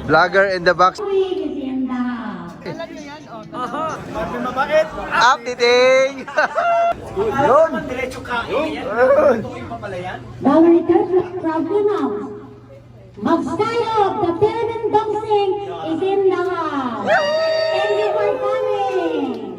Vlogger in the box. Updating! Yun! The return tribunal. Magsayo, the Philippine boxing is in the house. Thank you for coming.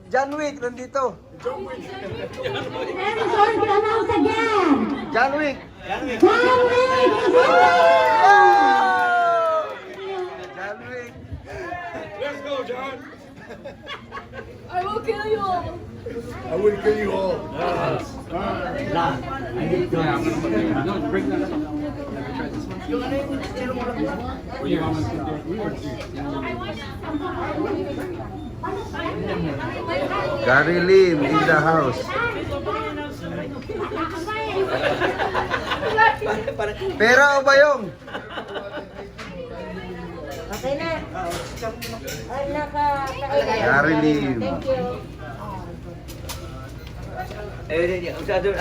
John Wick, nandito. I'm sorry to announce again. John Wick! John Wick is in the house. John Wick! Let's go, John. I will kill you all. I would kill you all. Gary Lim in the house. Pera o bayong? Okay na. Ay, nakakain. Gary Lim. Thank you.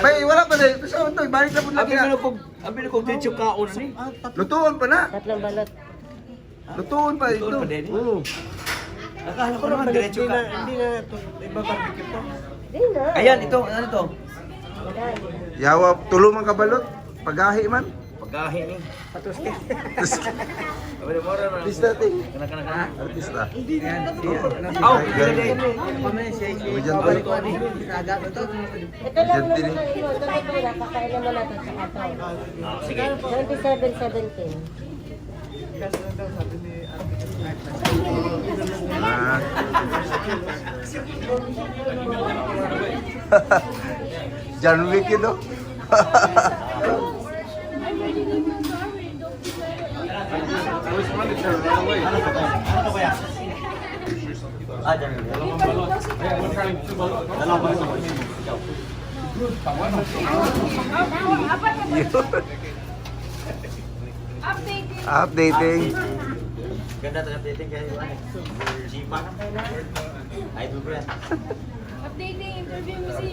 Bay, wala pa na. Saan ito? Balik na po lagi na. Abi na kong tensyo kaon ni. Lutuon pa na. Tatlong balot. Lutuon pa ito. Lutuon pa din? Oo. Akala ko naman diretso ka. Hindi na. Ayan, ito, ano to? Yawa, tulo man kabalot. Pagahi man. Pagkahi ni. Artista. Artista. Kana. Artista. Aw, dili. Ujan pa. Ito lang naman sa ino. Ito na ito na. Kakailan mo natin sa kato. Sige. 27-17. Ah. John Wick yun, no? Ah, dyan. Updating. Ganda to updating kaya ano. Sipa. Idol ko yan. Updating interview mo si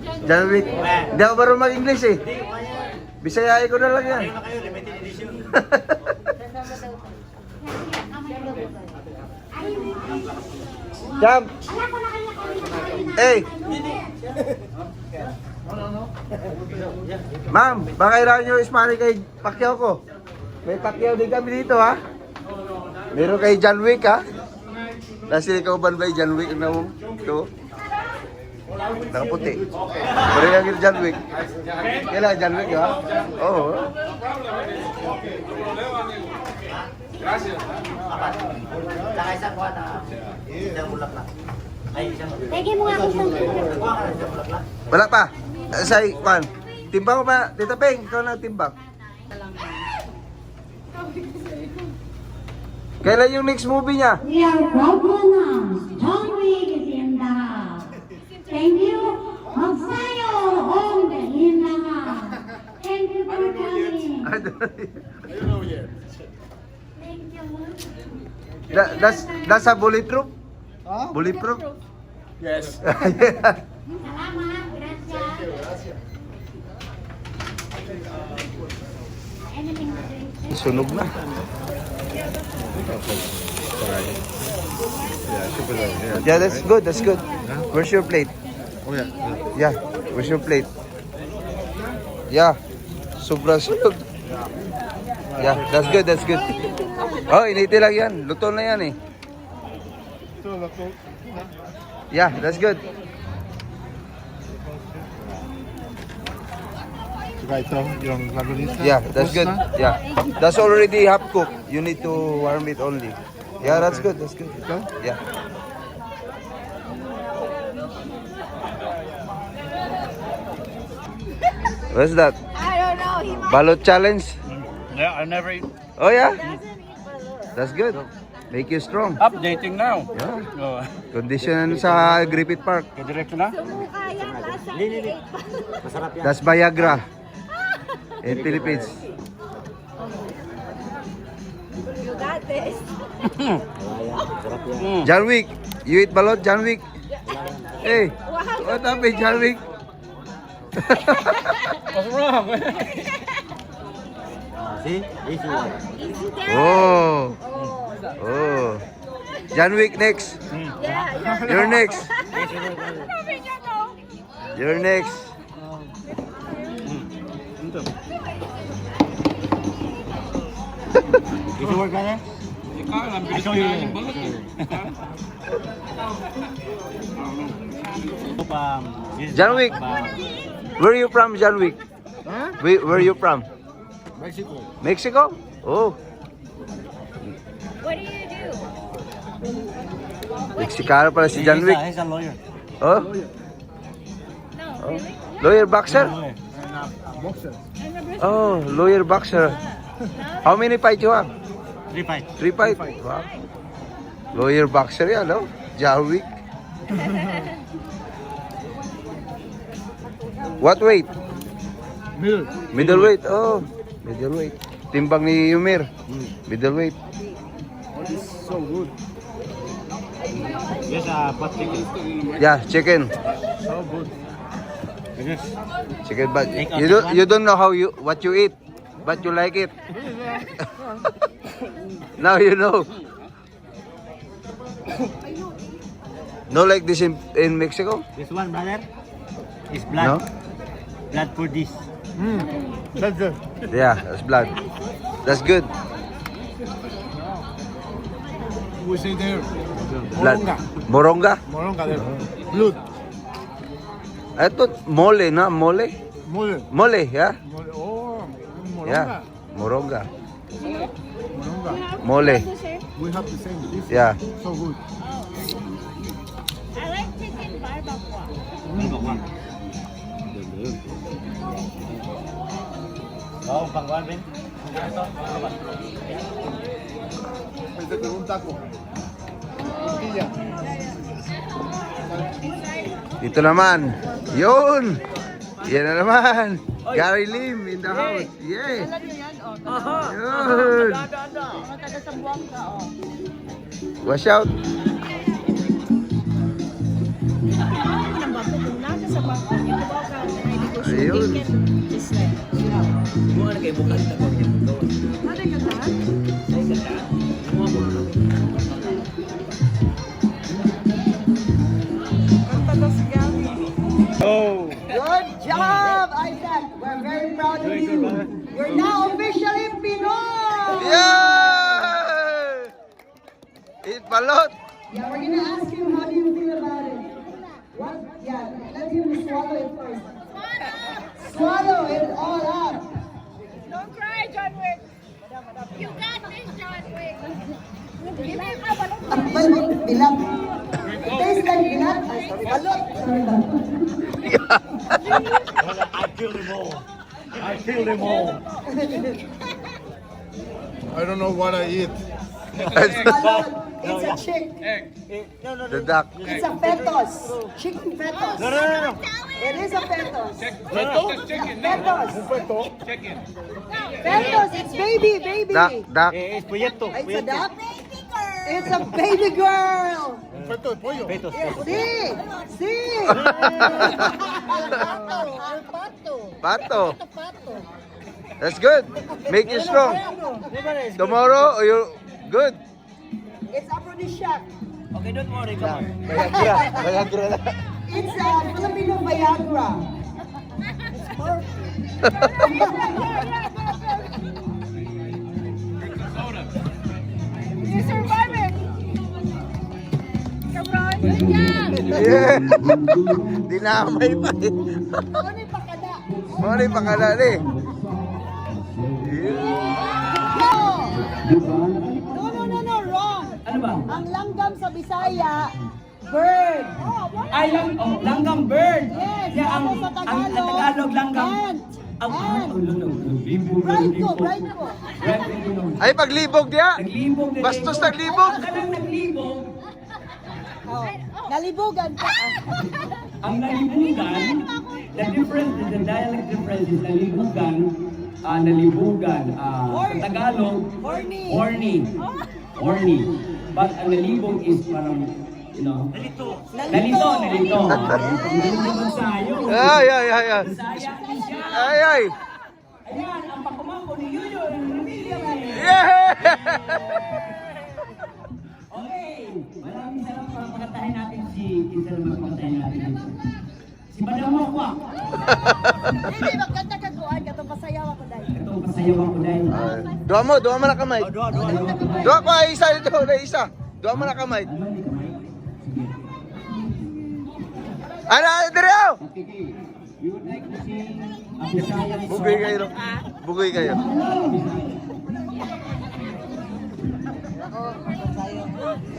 John. John Wick. Hindi ako marunong mag-English eh. Bisayahe ko na lang yan. Ayun na kayo, limited edition. Jump! Hey! Ma'am, baka kailangan nyo ismali kay Pacquiao ko. May Pacquiao din kami dito ha. Meron kay John Wick ha. Nasi ikaw ba ba John Wick na mo? Ito. Nakaputi. Pero yung John Wick. Kailangan John Wick ha? Oo. Saka isang kuha na. Isang bulaklak. Ay, isang bulaklak. Pwede mo nga kung Kuha ka na isang bulaklak. Wala pa. Say, Juan. Timbang ko pa. Tita Peng, ikaw na timbang. Kailan yung next movie niya? we are proud to announce John Wick is in the house. Thank you. Magsayo on the in the house. Thank you for coming. Thank you. That's a bulletproof? Bulletproof? Yes. Salamat. Gracias. Anything to drink? Sunog na. Yeah, that's good. That's good. Where's your plate? Oh yeah. Yeah, where's your plate? Yeah, sobra sunog. Yeah, that's good. That's good. Oh, initi lang yan. Luto na yan eh. Yeah, that's good. Saka ito, yung lagunista. Yeah, that's good. Yeah, that's already half cooked. You need to warm it only. Yeah, that's good. That's good. Ito? Yeah. What's that? I don't know. He might Balot challenge? Yeah, I never eat. Oh yeah? That's good. Make you strong. Updating now. Yeah. Oh, Condition sa Griffith Park. diretso na. sumukha yan. Lasa. Masarap yan. That's Viagra. In Philippines. You got this. John Wick. You eat balot, John Wick? Hey, what happened, John Wick? What's wrong? See? Easy. Oh. Oh. John Wick next. Yeah, You're next. You're next. Easy work, brother. I show you. John Wick. Where are you from, John Wick? Huh? Where are you from? Mexico. Mexico? Oh, What do you do? Mexicano pala si John Wick. He's a lawyer. Oh, No, really? lawyer boxer? Lawyer. Boxer. I'm a Brazilian. Oh, lawyer boxer. How many fights you have? 3 fights. 3 fights? Wow. Lawyer boxer yan, no? John Wick. What weight? Middle. Middleweight. Oh, middleweight. Timbang ni Yumir. Middleweight. What is so good? Yes, pot chicken. Yeah, chicken. So good. Yes. Chicken, but Take out you this don't one. you don't know how what you eat, but you like it. Now you know. No like this in Mexico? This one, brother, is blood. No? Blood for this. That's it. Yeah, that's blood. That's good. We say there. Blood. Moronga. Moronga? Moronga there. Blood. I thought mole, na? Mole? Mole. Mole, yeah? Mole. Oh, moronga. Yeah. Moronga. Moronga. Mole. We have the same. This Yeah. so good. I like chicken barbacoa. Oh, pangkuhan, Ben. Pwede un taco. Tortilla. Dito naman. Yun! Yan na naman. Gary Lim in the house. Yeah. Yun. Watch out. Ayun. Oh. Good job, Isaac. We're very proud of you. You're now officially Pinoy. Yeah! Eat balot. Yeah, we're gonna ask him how do you feel about it. What? Yeah, let him swallow it first. Swallow it all up. Don't cry, John Wick. You got this, John Wick. Give me a balot. Balot, bilat. It tastes like bilat. Balot. I killed them all. I killed them all. I don't know what I eat. Balot. It's a chick. The duck. It's a fetus. Chicken fetus. No. It is a fetus. Fetus. Feto. Fetus. It's baby. Duck. It's proyecto. It's a duck. It's a baby girl. Feto de pollo. Petos. Sí. Pato. That's good. Make you strong. Tomorrow, you're good. It's aphrodisiac. Okay, don't worry, come on. Viagra na. It's a Filipino Viagra. You survive it. Come on. Yeah. Dinamay pa eh. Mori pa ka na eh. No, wrong. Ano ba? Ang langgam sa Bisaya, bird. Ay, langgam bird. Yes, Yeah, tapos sa Tagalog langgam. ant. Ant. Limbog. Bright ko. Ay, paglibog niya. Naglibog din. Bastos naglibog. Ang kanang naglibog, Oh. Nalibugan ka. ang nalibugan, the dialect difference is nalibugan, sa Tagalog, horny. But ang nalibog is parang, Nalito. Nalito sayo. Ay. Saya ni siya. Ay. Ayan, ang pakumako ni Yuyo. Okay, maraming salamat para pagkatahin natin si Kinsa naman pagkatahin natin. Si Madam Mokwak. Hindi, magkanta ka kuhan ka itong pasayaw ako dahil. Ito, pasayaw ako dahil. Dua mo na kamay. Dua ko ay isa dito, na isa. Dua mo na kamay. Ano, Adriao? Okay, we would like to sing a Bisaya song. Bugoy kayo. Bugoy kayo.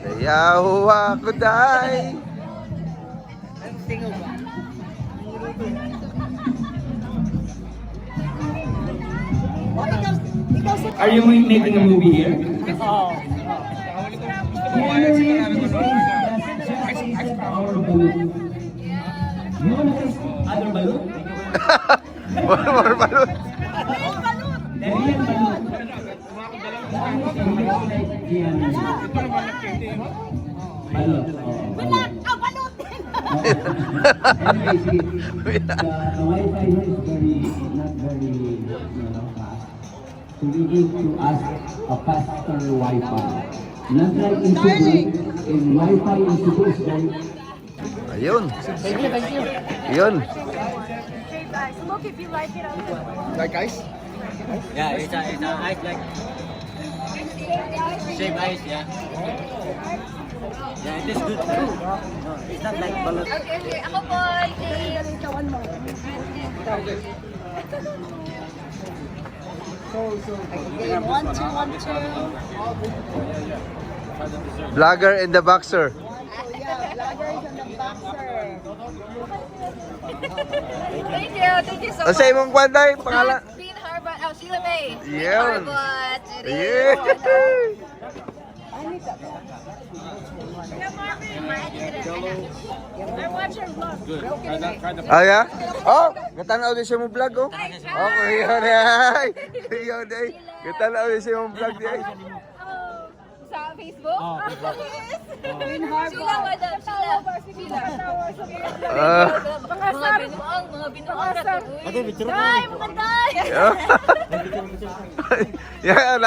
Sayaw ako day. Are you making a movie here? Other balloon? More balot. Darian balloon. Balloon. Bilang, balot din! Anyway, sige. The Wi-Fi here is not very fast. So we need to ask a faster Wi-Fi. Not like in Cebu, in Wi-Fi in Cebu is very... Ayun. Ayun. Smoke if you like it. Like ice? Yeah, it's a ice like shape ice, yeah. Yeah, it is good too. No, it's not like balot. Okay, ako po. Ikawan mo. Okay, 1, 2, 1, 2. Vlogger and the boxer. Thank you so Ang sa imong kwanday, pangalan. Bean Harbot, Sheila May. Yun. Harbot. Yeah. I watch your vlog. Ah, yeah? Oh, katanaw din siya mong vlog, oh. Okay, yun ay. Yun ay. Katanaw din siya mong vlog, di ay. Sa Facebook? Bean Harbot. Sheila, madam. Sheila. Mga binuang. Day, maganda. Yeah,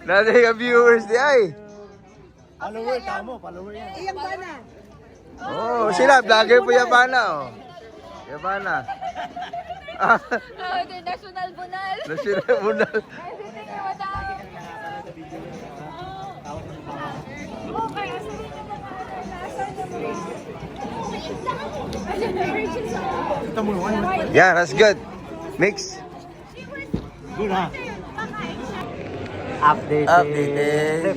naday ka viewers di ay. Iyang bana. Oh, sila, vlogger po Yabana, oh. Yabana. Ah, National Bunal. nasira mo na. Everything you madam. Okay, Yeah, that's good. Mix. Good, huh? Updated.